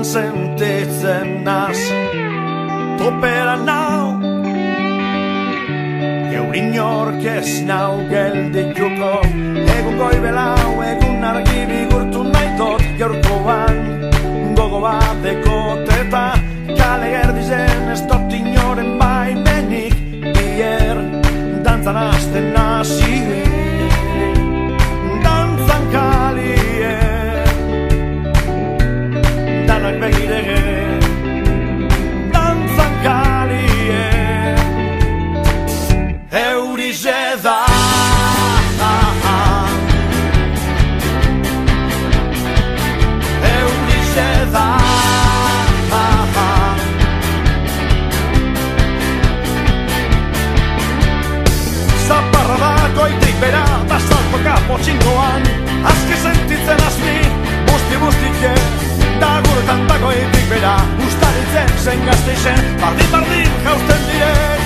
Buruan sentitzen naz topera nau Geurin ork ez nau geldituko Egun goibelau, egun argi bigurtu naitot Gaurkoan gogo bateko teta Kale erdizen ez dut inoren baimenik Bier dantzan hasten nazi Dantzan kalien Danak begirege Dantzan kalien Eurize da Eurize da Zaparra da goitik bera da salpoka potxingoan Azki sentitzen azmi busti-bustike Da guretan da goitik bera Ustaritzen zen gazteizen Bardin-bardin jausten dire